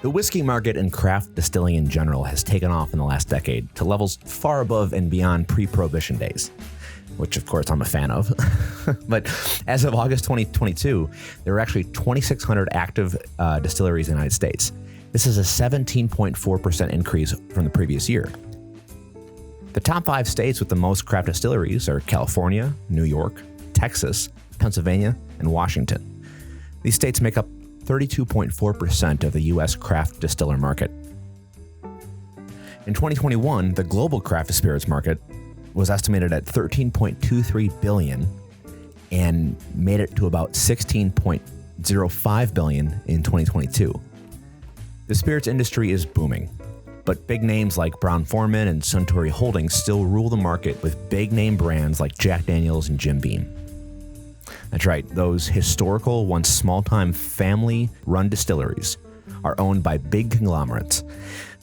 The whiskey market and craft distilling in general has taken off in the last decade to levels far above and beyond pre-prohibition days, which of course I'm a fan of. But as of August 2022, there were actually 2,600 active distilleries in the United States. This is a 17.4% increase from the previous year. The top 5 states with the most craft distilleries are California, New York, Texas, Pennsylvania, and Washington. These states make up 32.4% of the U.S. craft distiller market. In 2021, the global craft spirits market was estimated at $13.23 billion and made it to about $16.05 billion in 2022. The spirits industry is booming, but big names like Brown-Forman and Suntory Holdings still rule the market with big name brands like Jack Daniel's and Jim Beam. That's right, those historical, once small-time family-run distilleries are owned by big conglomerates.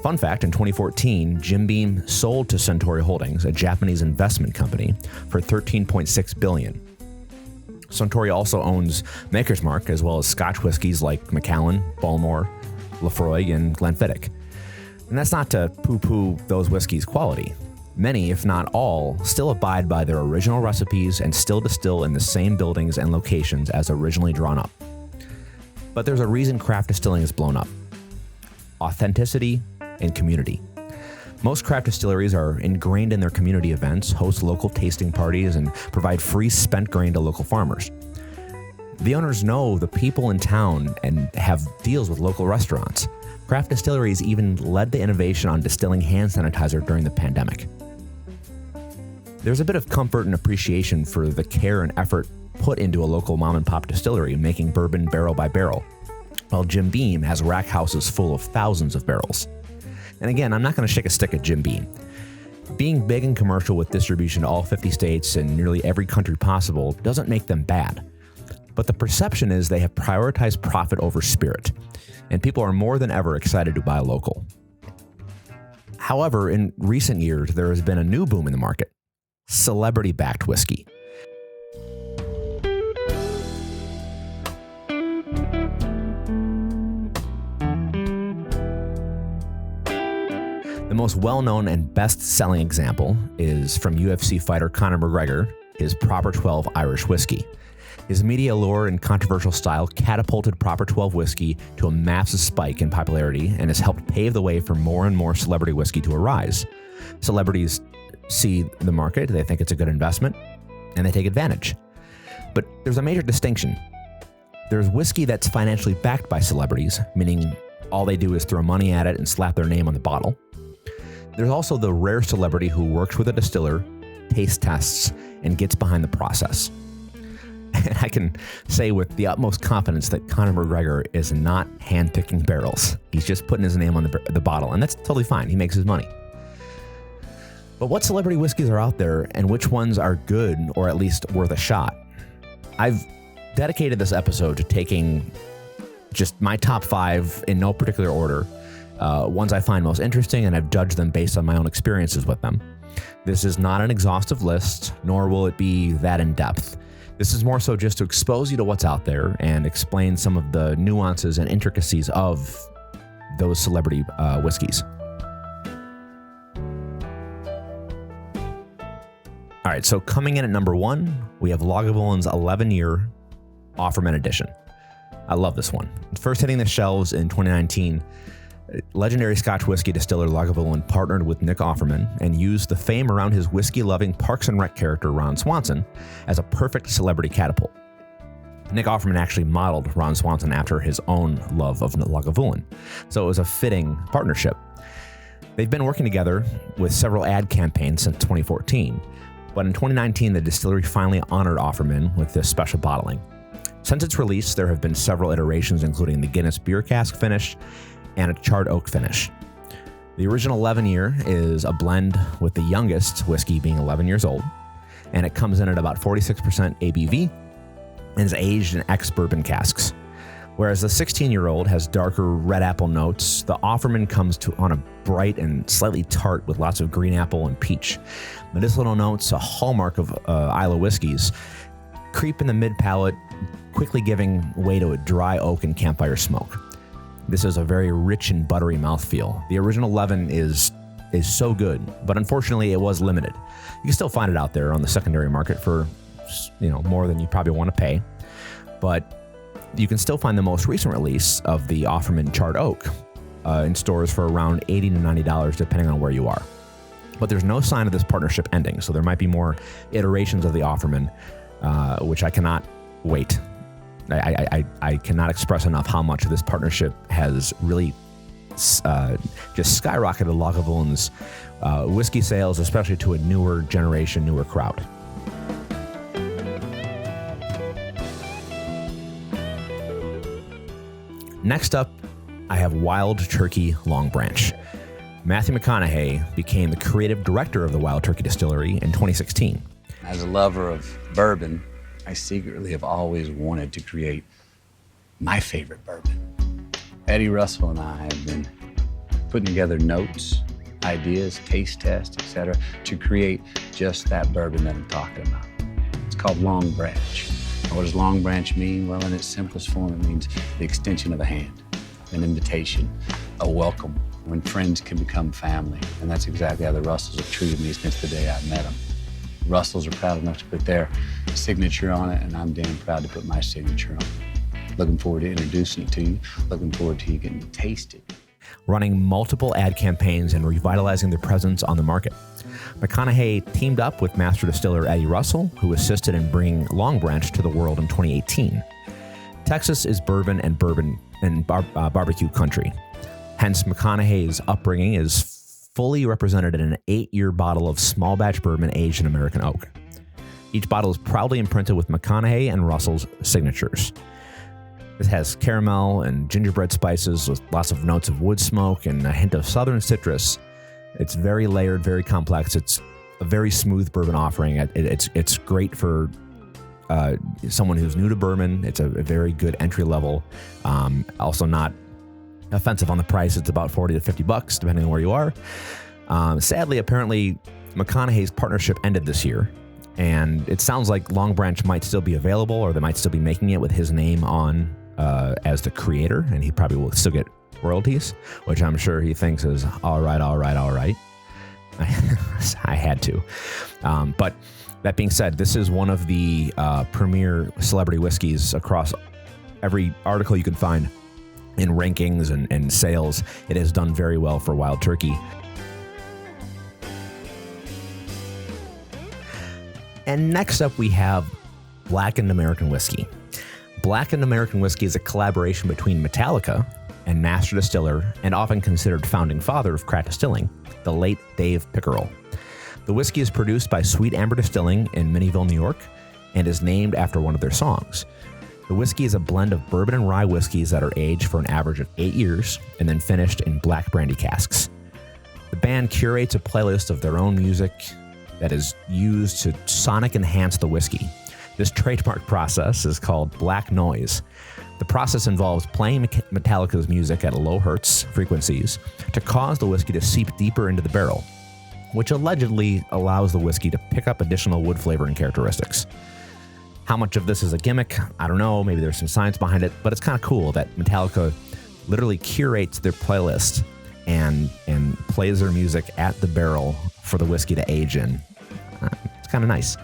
Fun fact, in 2014, Jim Beam sold to Suntory Holdings, a Japanese investment company, for $13.6 billion. Suntory also owns Maker's Mark, as well as Scotch whiskies like Macallan, Balmore, Lefroy, and Glenfiddich. And that's not to poo-poo those whiskeys' quality. Many, if not all, still abide by their original recipes and still distill in the same buildings and locations as originally drawn up. But there's a reason craft distilling has blown up: authenticity and community. Most craft distilleries are ingrained in their community events, host local tasting parties, and provide free spent grain to local farmers. The owners know the people in town and have deals with local restaurants. Craft distilleries even led the innovation on distilling hand sanitizer during the pandemic. There's a bit of comfort and appreciation for the care and effort put into a local mom-and-pop distillery making bourbon barrel by barrel, while Jim Beam has rack houses full of thousands of barrels. And again, I'm not going to shake a stick at Jim Beam. Being big and commercial with distribution to all 50 states and nearly every country possible doesn't make them bad. But the perception is they have prioritized profit over spirit, and people are more than ever excited to buy local. However, in recent years, there has been a new boom in the market: celebrity-backed whiskey. The most well-known and best-selling example is from UFC fighter Conor McGregor, his Proper 12 Irish whiskey. His media allure and controversial style catapulted Proper 12 whiskey to a massive spike in popularity and has helped pave the way for more and more celebrity whiskey to arise. Celebrities see the market, they think it's a good investment, and they take advantage. But there's a major distinction. There's whiskey that's financially backed by celebrities, meaning all they do is throw money at it and slap their name on the bottle. There's also the rare celebrity who works with a distiller, taste tests, and gets behind the process. And I can say with the utmost confidence that Conor McGregor is not hand-picking barrels. He's just putting his name on the bottle, and that's totally fine. He makes his money. But what celebrity whiskeys are out there, and which ones are good or at least worth a shot? I've dedicated this episode to taking just my top 5 in no particular order, ones I find most interesting, and I've judged them based on my own experiences with them. This is not an exhaustive list, nor will it be that in-depth. This is more so just to expose you to what's out there and explain some of the nuances and intricacies of those celebrity whiskeys. All right, so coming in at number 1, we have Lagavulin 11-year Offerman Edition. I love this one. First hitting the shelves in 2019, legendary Scotch whiskey distiller Lagavulin partnered with Nick Offerman and used the fame around his whiskey-loving Parks and Rec character Ron Swanson as a perfect celebrity catapult. Nick Offerman actually modeled Ron Swanson after his own love of Lagavulin, so it was a fitting partnership. They've been working together with several ad campaigns since 2014, but in 2019 the distillery finally honored Offerman with this special bottling. Since its release, there have been several iterations, including the Guinness beer cask finish and a charred oak finish. The original 11-year is a blend with the youngest whiskey being 11 years old, and it comes in at about 46% ABV and is aged in ex-bourbon casks. Whereas the 16-year-old has darker red apple notes, the Offerman comes on a bright and slightly tart with lots of green apple and peach. Medicinal notes, a hallmark of Islay whiskeys, creep in the mid-palate, quickly giving way to a dry oak and campfire smoke. This is a very rich and buttery mouthfeel. The original leaven is so good, but unfortunately it was limited. You can still find it out there on the secondary market for, more than you probably want to pay. But you can still find the most recent release of the Offerman Charred Oak in stores for around $80 to $90, depending on where you are. But there's no sign of this partnership ending, so there might be more iterations of the Offerman, which I cannot wait. I cannot express enough how much this partnership has really just skyrocketed Lagavulin's whiskey sales, especially to a newer generation, newer crowd. Next up, I have Wild Turkey Long Branch. Matthew McConaughey became the creative director of the Wild Turkey Distillery in 2016. As a lover of bourbon, I secretly have always wanted to create my favorite bourbon. Eddie Russell and I have been putting together notes, ideas, taste tests, etc., to create just that bourbon that I'm talking about. It's called Long Branch. And what does Long Branch mean? Well, in its simplest form, it means the extension of a hand, an invitation, a welcome, when friends can become family. And that's exactly how the Russells have treated me since the day I met them. The Russells are proud enough to put their signature on it, and I'm damn proud to put my signature on it. Looking forward to introducing it to you. Looking forward to you getting to taste it. Running multiple ad campaigns and revitalizing their presence on the market. McConaughey teamed up with master distiller Eddie Russell, who assisted in bringing Long Branch to the world in 2018. Texas is bourbon and barbecue country. Hence, McConaughey's upbringing is fully represented in an 8-year bottle of small batch bourbon aged in American oak. Each bottle is proudly imprinted with McConaughey and Russell's signatures. It has caramel and gingerbread spices with lots of notes of wood smoke and a hint of southern citrus. It's very layered, very complex. It's a very smooth bourbon offering. It's great for someone who's new to bourbon. It's a very good entry level. Also not offensive on the price. It's about $40 to $50, depending on where you are. Sadly, apparently, McConaughey's partnership ended this year, and it sounds like Long Branch might still be available, or they might still be making it with his name on as the creator, and he probably will still get royalties, which I'm sure he thinks is all right. I had to. But that being said, this is one of the premier celebrity whiskeys across every article you can find in rankings and sales. It has done very well for Wild Turkey. And next up, we have Blackened American Whiskey. Blackened American Whiskey is a collaboration between Metallica and master distiller and often considered founding father of craft distilling, the late Dave Pickerel. The whiskey is produced by Sweet Amber Distilling in Minnieville, New York, and is named after one of their songs. The whiskey is a blend of bourbon and rye whiskeys that are aged for an average of 8 years and then finished in black brandy casks. The band curates a playlist of their own music that is used to sonic enhance the whiskey. This trademark process is called black noise. The process involves playing Metallica's music at low hertz frequencies to cause the whiskey to seep deeper into the barrel, which allegedly allows the whiskey to pick up additional wood flavoring characteristics. How much of this is a gimmick? I don't know. Maybe there's some science behind it, but it's kind of cool that Metallica literally curates their playlist and plays their music at the barrel for the whiskey to age in. It's kind of nice.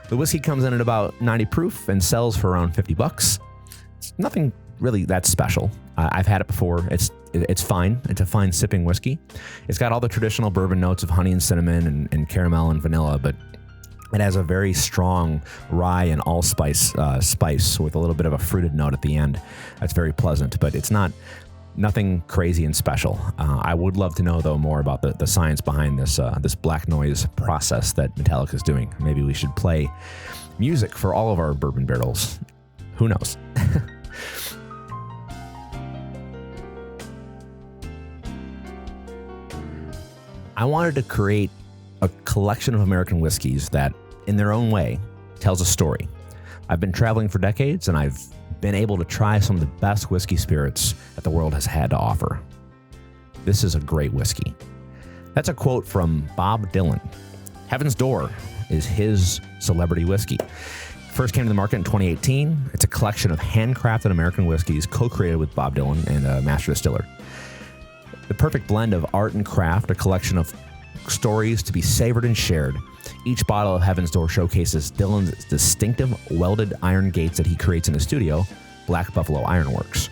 The whiskey comes in at about 90 proof and sells for around $50. It's nothing really that special. I've had it before. It's fine. It's a fine sipping whiskey. It's got all the traditional bourbon notes of honey and cinnamon and caramel and vanilla, but it has a very strong rye and allspice spice with a little bit of a fruited note at the end. That's very pleasant, but it's nothing crazy and special. I would love to know, though, more about the science behind this black noise process that Metallica is doing. Maybe we should play music for all of our bourbon barrels. Who knows? I wanted to create a collection of American whiskeys that, in their own way, tells a story. I've been traveling for decades, and I've been able to try some of the best whiskey spirits that the world has had to offer. This is a great whiskey. That's a quote from Bob Dylan. Heaven's Door is his celebrity whiskey. First came to the market in 2018. It's a collection of handcrafted American whiskeys co-created with Bob Dylan and a master distiller. The perfect blend of art and craft, a collection of stories to be savored and shared. Each bottle of Heaven's Door showcases Dylan's distinctive welded iron gates that he creates in his studio, Black Buffalo Ironworks.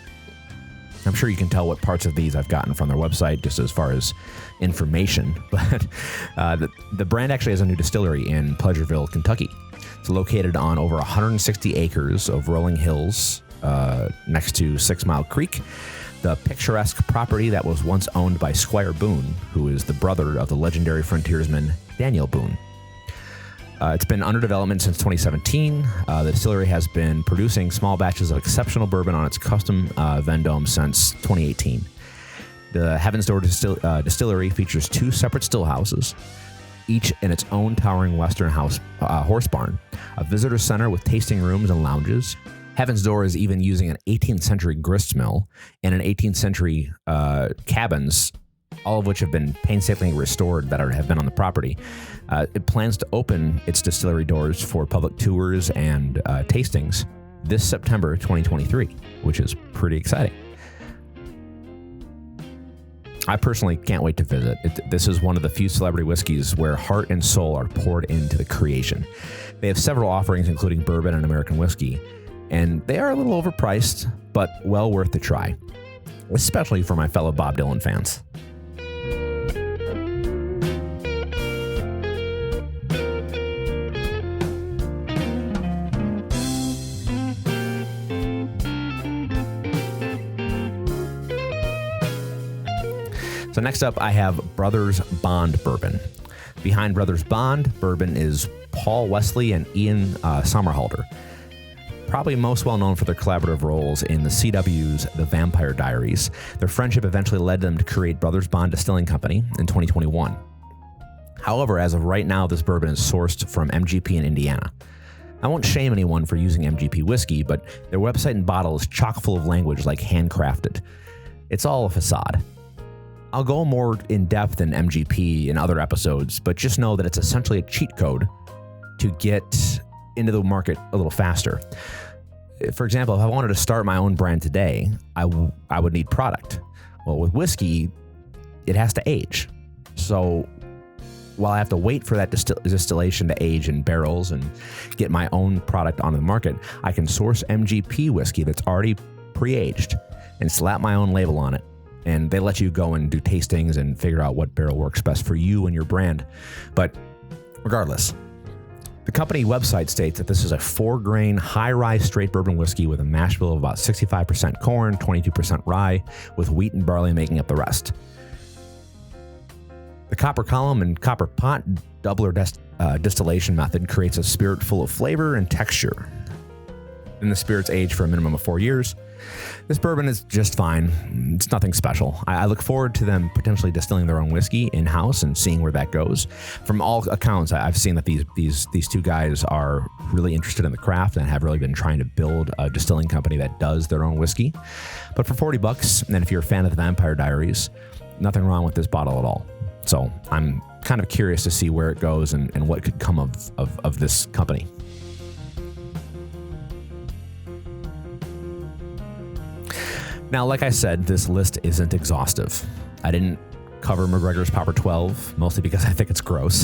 I'm sure you can tell what parts of these I've gotten from their website just as far as information, but the brand actually has a new distillery in Pleasureville, Kentucky. It's located on over 160 acres of rolling hills next to 6 Mile Creek, the picturesque property that was once owned by Squire Boone, who is the brother of the legendary frontiersman Daniel Boone. It's been under development since 2017. The distillery has been producing small batches of exceptional bourbon on its custom Vendome since 2018. The Heaven's Door Distillery features 2 separate still houses, each in its own towering western horse barn, a visitor center with tasting rooms and lounges. Heaven's Door is even using an 18th century grist mill and an 18th century cabins, all of which have been painstakingly restored that have been on the property. It plans to open its distillery doors for public tours and tastings this September 2023, which is pretty exciting. I personally can't wait to visit. This is one of the few celebrity whiskeys where heart and soul are poured into the creation. They have several offerings, including bourbon and American whiskey, and they are a little overpriced, but well worth the try, especially for my fellow Bob Dylan fans. So next up, I have Brothers Bond Bourbon. Behind Brothers Bond Bourbon is Paul Wesley and Ian Somerhalder, probably most well known for their collaborative roles in the CW's The Vampire Diaries. Their friendship eventually led them to create Brothers Bond Distilling Company in 2021. However, as of right now, this bourbon is sourced from MGP in Indiana. I won't shame anyone for using MGP whiskey, but their website and bottle is chock full of language like handcrafted. It's all a facade. I'll go more in depth in MGP in other episodes, but just know that it's essentially a cheat code to get into the market a little faster. For example, if I wanted to start my own brand today, I would need product. Well, with whiskey, it has to age. So while I have to wait for that distillation to age in barrels and get my own product on the market, I can source MGP whiskey that's already pre-aged and slap my own label on it. And they let you go and do tastings and figure out what barrel works best for you and your brand. But regardless, the company website states that this is a 4-grain, high-rye straight bourbon whiskey with a mash bill of about 65% corn, 22% rye, with wheat and barley making up the rest. The copper column and copper pot doubler distillation method creates a spirit full of flavor and texture. And the spirits age for a minimum of 4 years. This bourbon is just fine. It's nothing special. I look forward to them potentially distilling their own whiskey in-house and seeing where that goes. From all accounts, I've seen that these 2 guys are really interested in the craft and have really been trying to build a distilling company that does their own whiskey. But for $40, and if you're a fan of the Vampire Diaries, nothing wrong with this bottle at all. So I'm kind of curious to see where it goes and what could come of this company. Now, like I said, this list isn't exhaustive. I didn't cover McGregor's Popper 12, mostly because I think it's gross.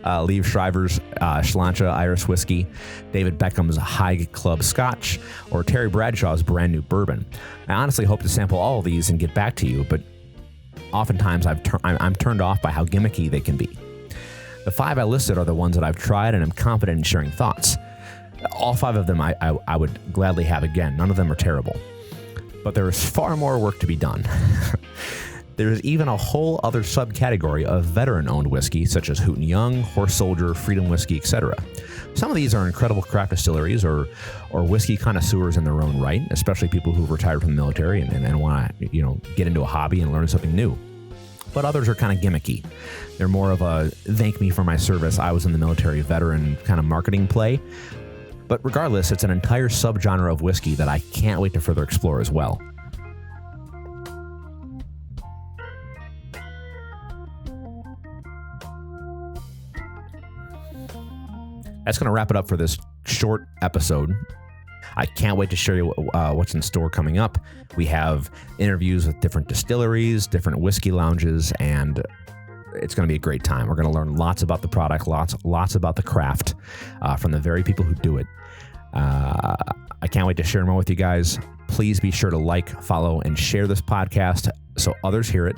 Liev Schreiber's Schlancha Irish Whiskey, David Beckham's High Club Scotch, or Terry Bradshaw's brand new bourbon. I honestly hope to sample all of these and get back to you, but oftentimes I'm turned off by how gimmicky they can be. The 5 I listed are the ones that I've tried and I'm confident in sharing thoughts. All 5 of them I would gladly have again. None of them are terrible. But there is far more work to be done. There is even a whole other subcategory of veteran-owned whiskey, such as Hooten Young, Horse Soldier, Freedom Whiskey, etc. Some of these are incredible craft distilleries or whiskey connoisseurs in their own right, especially people who've retired from the military and want to get into a hobby and learn something new. But others are kind of gimmicky. They're more of a thank me for my service, I was in the military veteran kind of marketing play. But regardless, it's an entire subgenre of whiskey that I can't wait to further explore as well. That's going to wrap it up for this short episode. I can't wait to share you what's in store coming up. We have interviews with different distilleries, different whiskey lounges, and it's going to be a great time. We're going to learn lots about the product, lots about the craft from the very people who do it. I can't wait to share more with you guys. Please be sure to like, follow, and share this podcast so others hear it.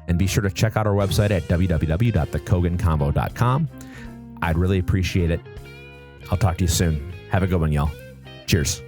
And be sure to check out our website at www.thekogancombo.com. I'd really appreciate it. I'll talk to you soon. Have a good one, y'all. Cheers.